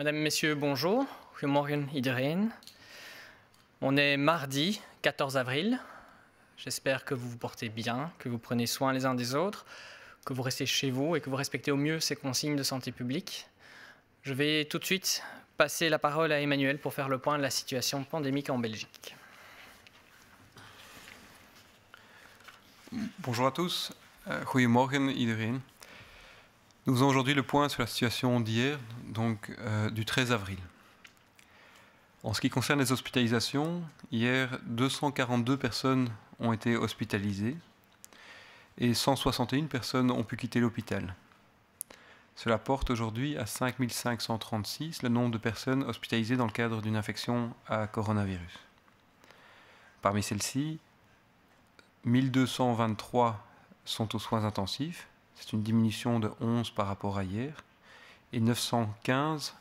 Mesdames, Messieurs, bonjour. Goedemorgen iedereen. On est mardi 14 avril. J'espère que vous vous portez bien, que vous prenez soin les uns des autres, que vous restez chez vous et que vous respectez au mieux ces consignes de santé publique. Je vais tout de suite passer la parole à Emmanuel pour faire le point de la situation pandémique en Belgique. Bonjour à tous. Goedemorgen iedereen. Nous faisons aujourd'hui le point sur la situation d'hier, donc du 13 avril. En ce qui concerne les hospitalisations, hier, 242 personnes ont été hospitalisées et 161 personnes ont pu quitter l'hôpital. Cela porte aujourd'hui à 5 536 le nombre de personnes hospitalisées dans le cadre d'une infection à coronavirus. Parmi celles-ci, 1223 sont aux soins intensifs, c'est une diminution de 11 par rapport à hier, et 915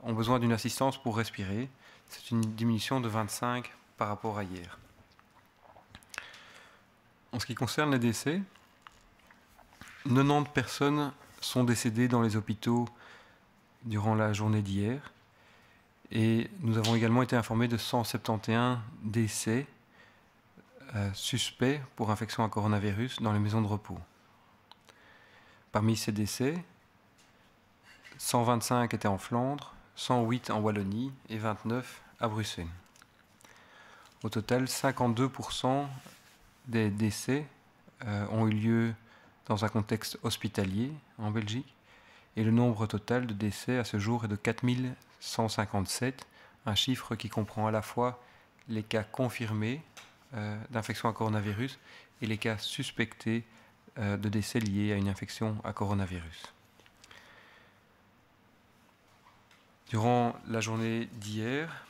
ont besoin d'une assistance pour respirer, c'est une diminution de 25 par rapport à hier. En ce qui concerne les décès, 90 personnes sont décédées dans les hôpitaux durant la journée d'hier, et nous avons également été informés de 171 décès suspects pour infection à coronavirus dans les maisons de repos. Parmi ces décès, 125 étaient en Flandre, 108 en Wallonie et 29 à Bruxelles. Au total, 52% des décès ont eu lieu dans un contexte hospitalier en Belgique et le nombre total de décès à ce jour est de 4157, un chiffre qui comprend à la fois les cas confirmés d'infection à coronavirus et les cas suspectés de décès liés à une infection à coronavirus. Durant la journée d'hier,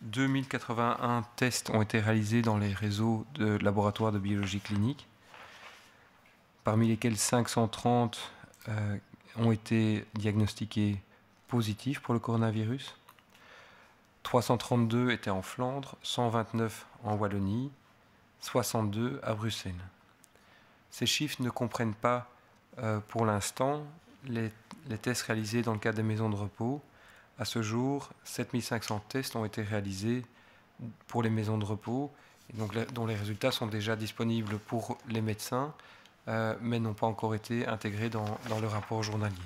2081 tests ont été réalisés dans les réseaux de laboratoires de biologie clinique, parmi lesquels 530 ont été diagnostiqués positifs pour le coronavirus. 332 étaient en Flandre, 129 en Wallonie, 62 à Bruxelles. Ces chiffres ne comprennent pas pour l'instant les tests réalisés dans le cadre des maisons de repos. À ce jour, 7500 tests ont été réalisés pour les maisons de repos, et donc dont les résultats sont déjà disponibles pour les médecins, mais n'ont pas encore été intégrés dans le rapport journalier.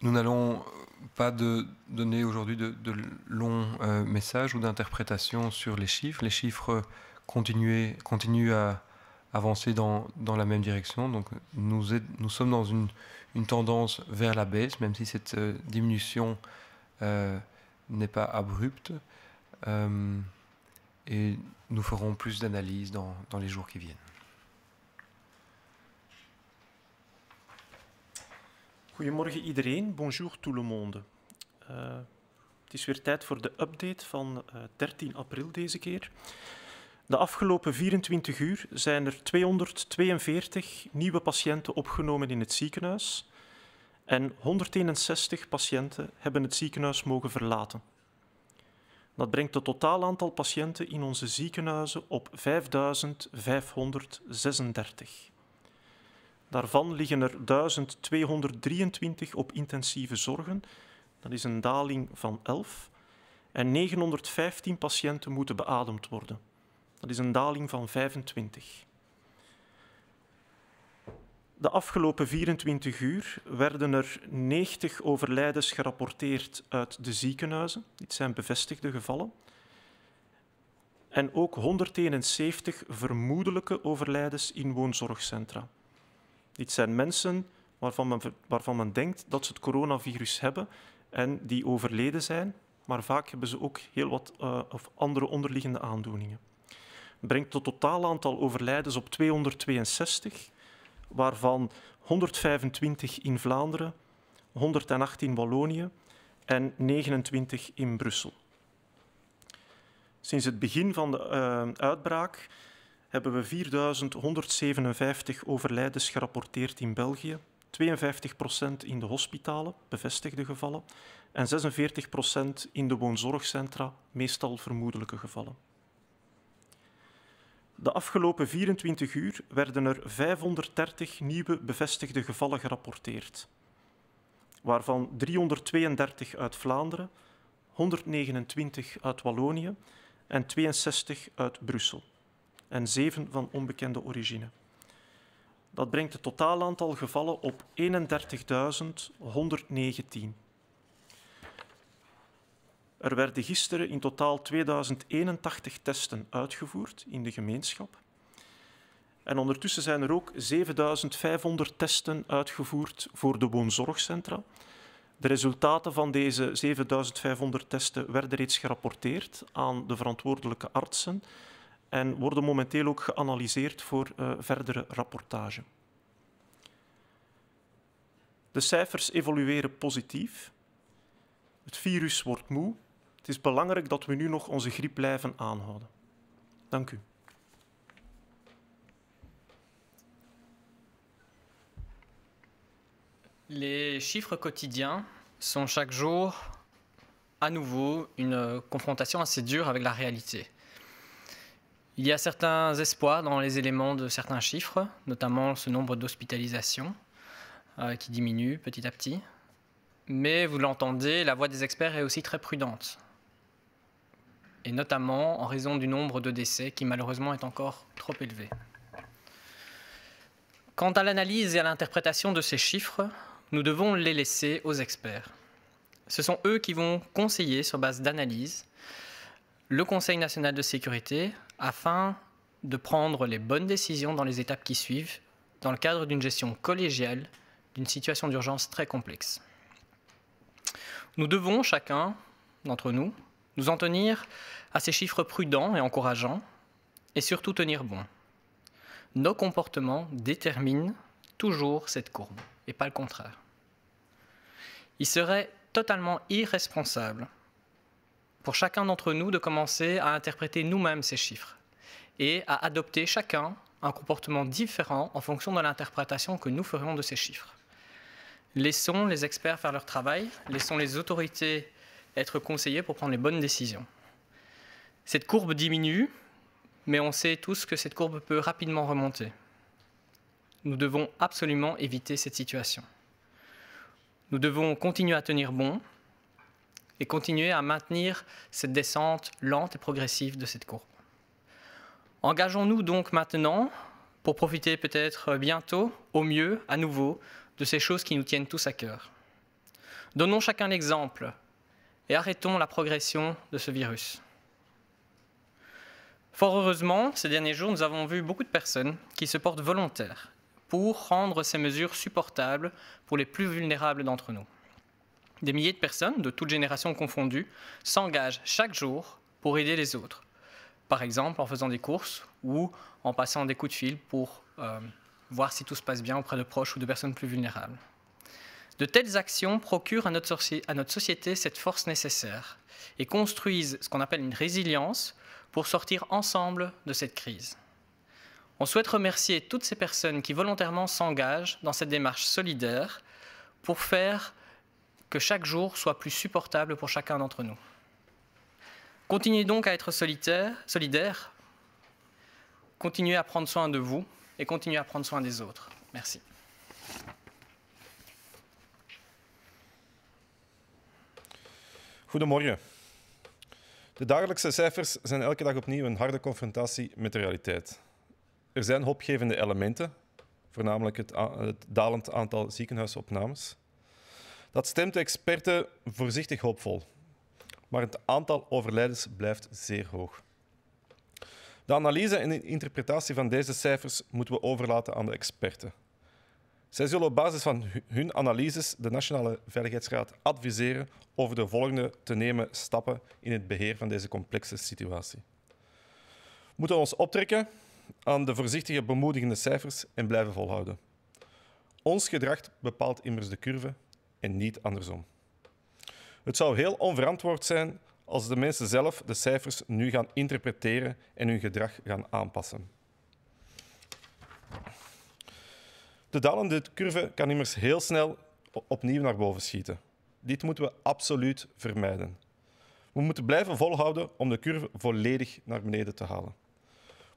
Nous n'allons pas donner aujourd'hui de longs messages ou d'interprétations sur les chiffres. Les chiffres continuent à avancer dans la même direction. Donc nous sommes dans une tendance vers la baisse, même si cette diminution n'est pas abrupte. Et nous ferons plus d'analyses dans les jours qui viennent. Goedemorgen iedereen, bonjour tout le monde. Het is weer tijd voor de update van 13 april deze keer. De afgelopen 24 uur zijn er 242 nieuwe patiënten opgenomen in het ziekenhuis en 161 patiënten hebben het ziekenhuis mogen verlaten. Dat brengt het totaal aantal patiënten in onze ziekenhuizen op 5536. Daarvan liggen er 1223 op intensieve zorgen, dat is een daling van 11. En 915 patiënten moeten beademd worden, dat is een daling van 25. De afgelopen 24 uur werden er 90 overlijdens gerapporteerd uit de ziekenhuizen. Dit zijn bevestigde gevallen. En ook 171 vermoedelijke overlijdens in woonzorgcentra. Dit zijn mensen waarvan men denkt dat ze het coronavirus hebben en die overleden zijn, maar vaak hebben ze ook heel wat of andere onderliggende aandoeningen. Dat brengt het totaal aantal overlijdens op 262, waarvan 125 in Vlaanderen, 108 in Wallonië en 29 in Brussel. Sinds het begin van de uitbraak hebben we 4157 overlijdens gerapporteerd in België, 52% in de hospitalen, bevestigde gevallen, en 46% in de woonzorgcentra, meestal vermoedelijke gevallen. De afgelopen 24 uur werden er 530 nieuwe bevestigde gevallen gerapporteerd, waarvan 332 uit Vlaanderen, 129 uit Wallonië en 62 uit Brussel en 7 van onbekende origine. Dat brengt het totaal aantal gevallen op 31.119. Er werden gisteren in totaal 2081 testen uitgevoerd in de gemeenschap. En ondertussen zijn er ook 7500 testen uitgevoerd voor de woonzorgcentra. De resultaten van deze 7500 testen werden reeds gerapporteerd aan de verantwoordelijke artsen en worden momenteel ook geanalyseerd voor verdere rapportage. De cijfers evolueren positief. Het virus wordt moe. Het is belangrijk dat we nu nog onze griep blijven aanhouden. Dank u. Les chiffres quotidiens sont chaque jour à nouveau une confrontation assez dure avec la réalité. Il y a certains espoirs dans les éléments de certains chiffres, notamment ce nombre d'hospitalisations qui diminue petit à petit. Mais vous l'entendez, la voix des experts est aussi très prudente, et notamment en raison du nombre de décès qui malheureusement est encore trop élevé. Quant à l'analyse et à l'interprétation de ces chiffres, nous devons les laisser aux experts. Ce sont eux qui vont conseiller sur base d'analyse le Conseil national de sécurité afin de prendre les bonnes décisions dans les étapes qui suivent dans le cadre d'une gestion collégiale d'une situation d'urgence très complexe. Nous devons, chacun d'entre nous, nous en tenir à ces chiffres prudents et encourageants et surtout tenir bon. Nos comportements déterminent toujours cette courbe et pas le contraire. Il serait totalement irresponsable pour chacun d'entre nous de commencer à interpréter nous-mêmes ces chiffres et à adopter chacun un comportement différent en fonction de l'interprétation que nous ferions de ces chiffres. Laissons les experts faire leur travail, laissons les autorités être conseillées pour prendre les bonnes décisions. Cette courbe diminue, mais on sait tous que cette courbe peut rapidement remonter. Nous devons absolument éviter cette situation. Nous devons continuer à tenir bon et continuer à maintenir cette descente lente et progressive de cette courbe. Engageons-nous donc maintenant pour profiter peut-être bientôt, au mieux, à nouveau, de ces choses qui nous tiennent tous à cœur. Donnons chacun l'exemple et arrêtons la progression de ce virus. Fort heureusement, ces derniers jours, nous avons vu beaucoup de personnes qui se portent volontaires pour rendre ces mesures supportables pour les plus vulnérables d'entre nous. Des milliers de personnes, de toutes générations confondues, s'engagent chaque jour pour aider les autres. Par exemple, en faisant des courses ou en passant des coups de fil pour voir si tout se passe bien auprès de proches ou de personnes plus vulnérables. De telles actions procurent à notre société cette force nécessaire et construisent ce qu'on appelle une résilience pour sortir ensemble de cette crise. On souhaite remercier toutes ces personnes qui volontairement s'engagent dans cette démarche solidaire pour faire que chaque jour soit plus supportable pour chacun d'entre nous. Continuez donc à être solidaires, continuez à prendre soin de vous et continuez à prendre soin des autres. Merci. Goedemorgen. De dagelijkse cijfers zijn elke dag opnieuw een harde confrontatie met de realiteit. Er zijn hoopgevende elementen, voornamelijk het dalend aantal ziekenhuisopnames. Dat stemt de experten voorzichtig hoopvol, maar het aantal overlijdens blijft zeer hoog. De analyse en de interpretatie van deze cijfers moeten we overlaten aan de experten. Zij zullen op basis van hun analyses de Nationale Veiligheidsraad adviseren over de volgende te nemen stappen in het beheer van deze complexe situatie. We moeten ons optrekken aan de voorzichtige bemoedigende cijfers en blijven volhouden. Ons gedrag bepaalt immers de curve en niet andersom. Het zou heel onverantwoord zijn als de mensen zelf de cijfers nu gaan interpreteren en hun gedrag gaan aanpassen. De dalende curve kan immers heel snel opnieuw naar boven schieten. Dit moeten we absoluut vermijden. We moeten blijven volhouden om de curve volledig naar beneden te halen.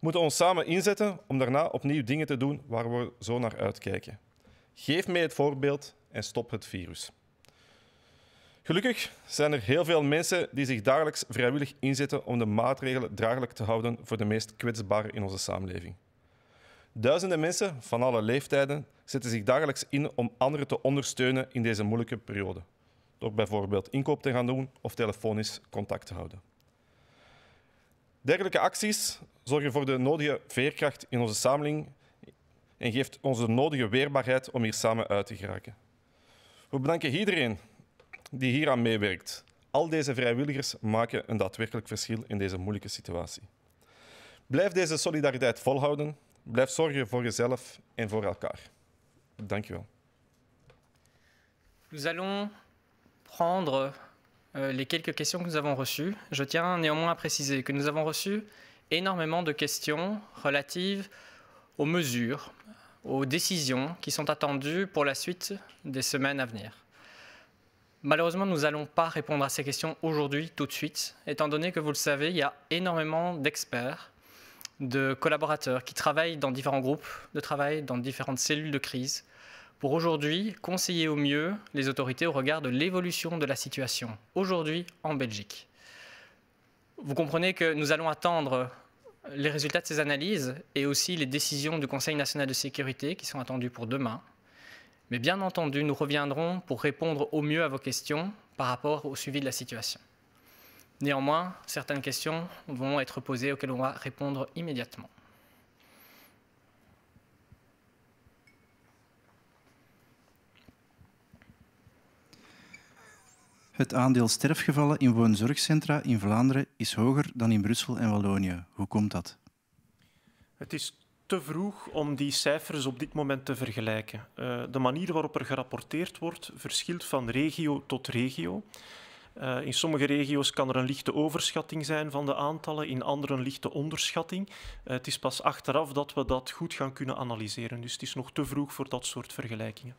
moeten ons samen inzetten om daarna opnieuw dingen te doen waar we zo naar uitkijken. Geef mee het voorbeeld en stop het virus. Gelukkig zijn er heel veel mensen die zich dagelijks vrijwillig inzetten om de maatregelen draaglijk te houden voor de meest kwetsbaren in onze samenleving. Duizenden mensen van alle leeftijden zetten zich dagelijks in om anderen te ondersteunen in deze moeilijke periode, door bijvoorbeeld inkoop te gaan doen of telefonisch contact te houden. Dergelijke acties zorgen voor de nodige veerkracht in onze samenleving en geeft ons de nodige weerbaarheid om hier samen uit te geraken. We bedanken iedereen die hieraan meewerkt. Al deze vrijwilligers maken een daadwerkelijk verschil in deze moeilijke situatie. Blijf deze solidariteit volhouden. Blijf zorgen voor jezelf en voor elkaar. Dank je wel. Nous allons prendre les quelques questions que nous avons reçues. Je tiens néanmoins à préciser que nous avons reçu énormément de questions relatives aux mesures, aux décisions qui sont attendues pour la suite des semaines à venir. Malheureusement, nous n'allons pas répondre à ces questions aujourd'hui, tout de suite, étant donné que, vous le savez, il y a énormément d'experts, de collaborateurs qui travaillent dans différents groupes de travail, dans différentes cellules de crise, pour aujourd'hui conseiller au mieux les autorités au regard de l'évolution de la situation, aujourd'hui en Belgique. Vous comprenez que nous allons attendre les résultats de ces analyses et aussi les décisions du Conseil national de sécurité qui sont attendues pour demain. Mais bien entendu, nous reviendrons pour répondre au mieux à vos questions par rapport au suivi de la situation. Néanmoins, certaines questions vont être posées auxquelles on va répondre immédiatement. Het aandeel sterfgevallen in woonzorgcentra in Vlaanderen is hoger dan in Brussel en Wallonië. Hoe komt dat? Het is te vroeg om die cijfers op dit moment te vergelijken. De manier waarop er gerapporteerd wordt verschilt van regio tot regio. In sommige regio's kan er een lichte overschatting zijn van de aantallen, in andere een lichte onderschatting. Het is pas achteraf dat we dat goed gaan kunnen analyseren. Dus het is nog te vroeg voor dat soort vergelijkingen.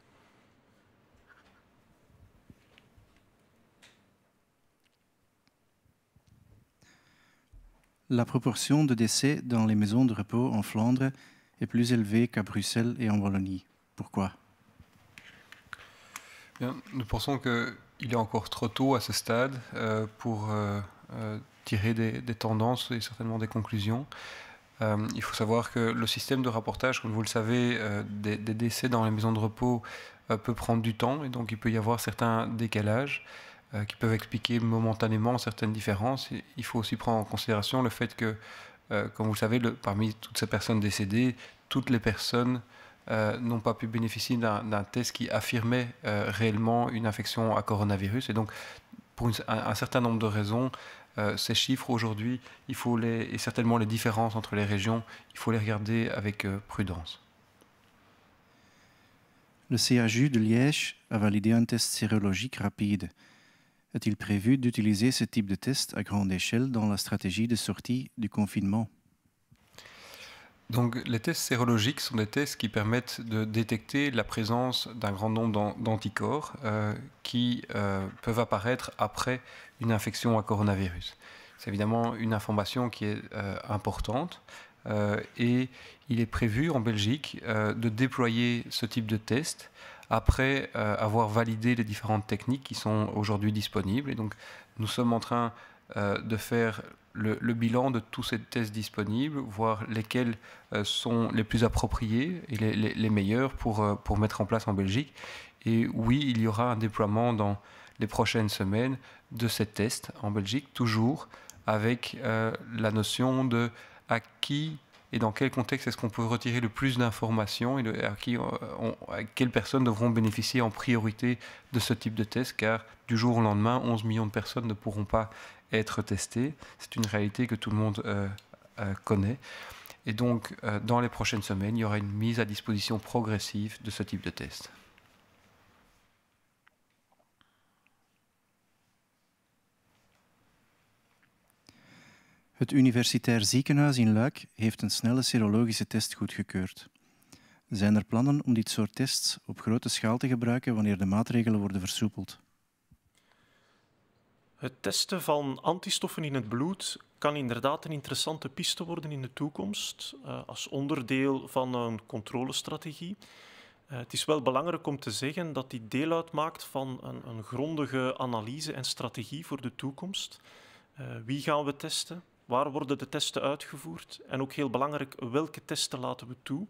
La proportion de décès dans les maisons de repos en Flandre est plus élevée qu'à Bruxelles et en Wallonie. Pourquoi? Bien, nous pensons qu'il est encore trop tôt à ce stade pour tirer des tendances et certainement des conclusions. Il faut savoir que le système de rapportage, comme vous le savez, des décès dans les maisons de repos peut prendre du temps et donc il peut y avoir certains décalages qui peuvent expliquer momentanément certaines différences. Et il faut aussi prendre en considération le fait que, comme vous le savez, parmi toutes ces personnes décédées, toutes les personnes n'ont pas pu bénéficier d'un test qui affirmait réellement une infection à coronavirus. Et donc, pour un certain nombre de raisons, ces chiffres aujourd'hui, et certainement les différences entre les régions, il faut les regarder avec prudence. Le CHU de Liège a validé un test sérologique rapide. Est-il prévu d'utiliser ce type de test à grande échelle dans la stratégie de sortie du confinement? Donc, les tests sérologiques sont des tests qui permettent de détecter la présence d'un grand nombre d'anticorps qui peuvent apparaître après une infection à coronavirus. C'est évidemment une information qui est importante et il est prévu en Belgique de déployer ce type de test après avoir validé les différentes techniques qui sont aujourd'hui disponibles. Et donc, nous sommes en train de faire le bilan de tous ces tests disponibles, voir lesquels sont les plus appropriés et les meilleurs pour mettre en place en Belgique. Et oui, il y aura un déploiement dans les prochaines semaines de ces tests en Belgique, toujours avec la notion de à qui et dans quel contexte est-ce qu'on peut retirer le plus d'informations et à quelles personnes devront bénéficier en priorité de ce type de test, car du jour au lendemain, 11 millions de personnes ne pourront pas être testées. C'est une réalité que tout le monde connaît. Et donc, dans les prochaines semaines, il y aura une mise à disposition progressive de ce type de test. Het Universitair Ziekenhuis in Luik heeft een snelle serologische test goedgekeurd. Zijn er plannen om dit soort tests op grote schaal te gebruiken wanneer de maatregelen worden versoepeld? Het testen van antistoffen in het bloed kan inderdaad een interessante piste worden in de toekomst als onderdeel van een controlestrategie. Het is wel belangrijk om te zeggen dat die deel uitmaakt van een grondige analyse en strategie voor de toekomst. Wie gaan we testen? Waar worden de testen uitgevoerd? En ook heel belangrijk, welke testen laten we toe?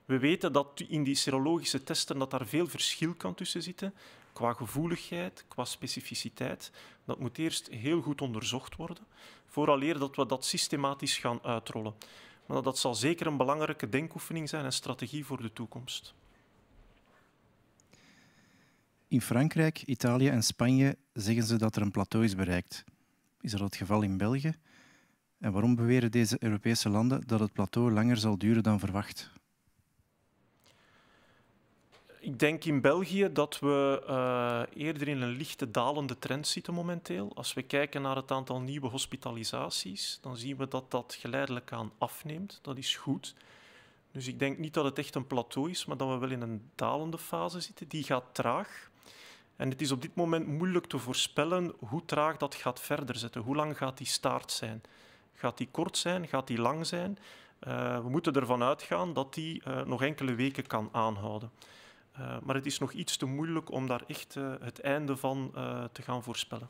We weten dat in die serologische testen dat daar veel verschil kan tussen zitten, qua gevoeligheid, qua specificiteit. Dat moet eerst heel goed onderzocht worden, vooraleer dat we dat systematisch gaan uitrollen. Maar dat zal zeker een belangrijke denkoefening zijn en strategie voor de toekomst. In Frankrijk, Italië en Spanje zeggen ze dat er een plateau is bereikt. Is dat het geval in België? En waarom beweren deze Europese landen dat het plateau langer zal duren dan verwacht? Ik denk in België dat we eerder in een lichte dalende trend zitten momenteel. Als we kijken naar het aantal nieuwe hospitalisaties, dan zien we dat dat geleidelijk aan afneemt. Dat is goed. Dus ik denk niet dat het echt een plateau is, maar dat we wel in een dalende fase zitten. Die gaat traag. En het is op dit moment moeilijk te voorspellen hoe traag dat gaat verder zetten. Hoe lang gaat die staart zijn? Gaat die kort zijn? Gaat die lang zijn? We moeten ervan uitgaan dat die nog enkele weken kan aanhouden. Maar het is nog iets te moeilijk om daar echt het einde van te gaan voorspellen.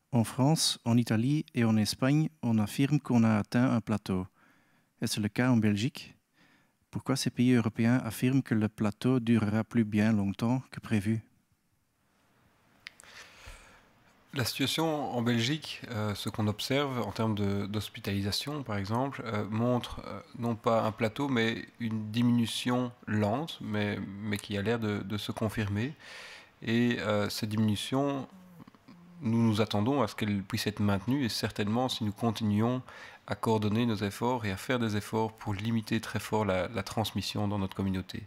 En France, en Italie et en Espagne, on affirme qu'on a atteint un plateau. Est-ce le cas en Belgique? Pourquoi ces pays européens affirment que le plateau durera plus bien longtemps que prévu? La situation en Belgique, ce qu'on observe en termes d'hospitalisation, par exemple, montre non pas un plateau, mais une diminution lente, mais qui a l'air de se confirmer. Et cette diminution, nous attendons à ce qu'elle puisse être maintenue, et certainement si nous continuons à coordonner nos efforts et à faire des efforts pour limiter très fort la transmission dans notre communauté.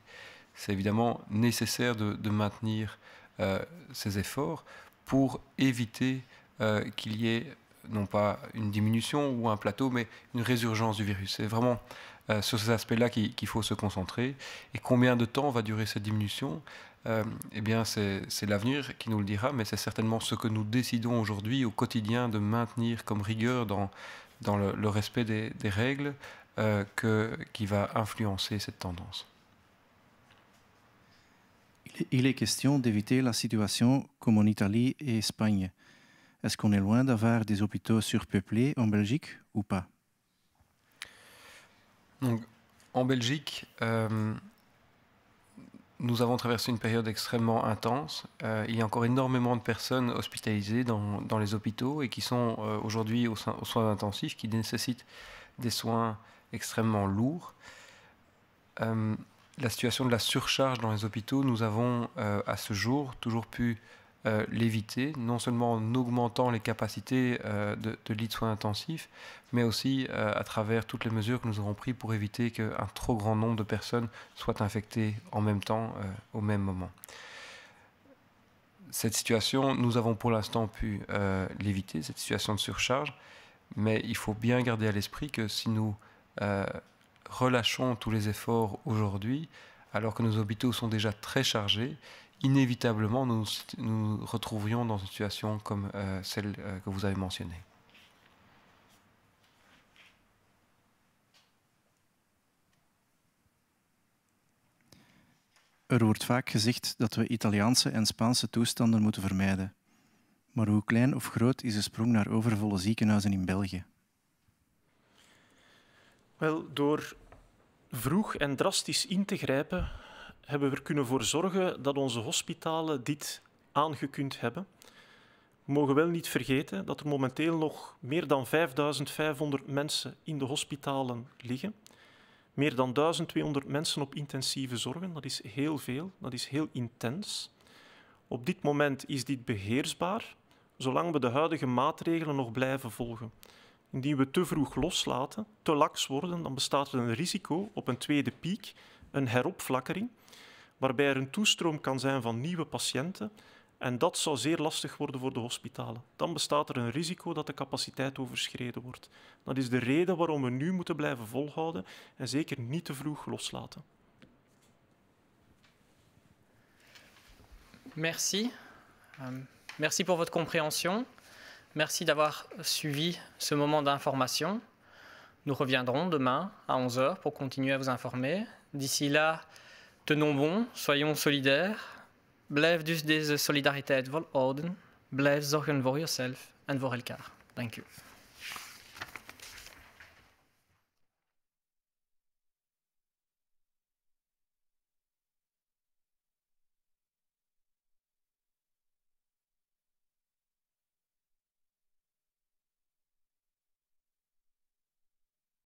C'est évidemment nécessaire de maintenir ces efforts pour éviter qu'il y ait non pas une diminution ou un plateau, mais une résurgence du virus. C'est vraiment sur ces aspects-là qu'il faut se concentrer. Et combien de temps va durer cette diminution? Eh bien, c'est l'avenir qui nous le dira, mais c'est certainement ce que nous décidons aujourd'hui au quotidien de maintenir comme rigueur dans le respect des règles qui va influencer cette tendance. Il est question d'éviter la situation comme en Italie et Espagne. Est-ce qu'on est loin d'avoir des hôpitaux surpeuplés en Belgique ou pas? Donc, en Belgique, nous avons traversé une période extrêmement intense. Il y a encore énormément de personnes hospitalisées dans les hôpitaux et qui sont aujourd'hui aux soins intensifs, qui nécessitent des soins extrêmement lourds. La situation de la surcharge dans les hôpitaux, nous avons à ce jour toujours pu l'éviter, non seulement en augmentant les capacités de lits de soins intensifs, mais aussi à travers toutes les mesures que nous avons prises pour éviter qu'un trop grand nombre de personnes soient infectées en même temps, au même moment. Cette situation, nous avons pour l'instant pu l'éviter, cette situation de surcharge, mais il faut bien garder à l'esprit que si nous relâchons tous les efforts aujourd'hui, alors que nos hôpitaux sont déjà très chargés, inévitablement nous nous retrouverions dans une situation comme celle que vous avez mentionnée. wordt vaak gezegd dat we Italiaanse en Spaanse toestanden moeten vermijden. Maar hoe klein of groot is de sprong naar overvolle ziekenhuizen in België? Wel, door vroeg en drastisch in te grijpen, hebben we er kunnen voor zorgen dat onze hospitalen dit aangekund hebben. We mogen wel niet vergeten dat er momenteel nog meer dan 5500 mensen in de hospitalen liggen. Meer dan 1200 mensen op intensieve zorgen. Dat is heel veel, dat is heel intens. Op dit moment is dit beheersbaar, zolang we de huidige maatregelen nog blijven volgen. Indien we te vroeg loslaten, te laks worden, dan bestaat er een risico op een tweede piek, een heropflakkering, waarbij er een toestroom kan zijn van nieuwe patiënten En dat zou zeer lastig worden voor de hospitalen. Dan bestaat er een risico dat de capaciteit overschreden wordt. Dat is de reden waarom we nu moeten blijven volhouden en zeker niet te vroeg loslaten. Merci. Merci pour votre compréhension. Merci d'avoir suivi ce moment d'information. Nous reviendrons demain à 11 h pour continuer à vous informer. D'ici là, tenons bon, soyons solidaires. Blijf dus deze solidariteit volhouden. Blijf zorgen voor jezelf en voor elkaar. Dank u.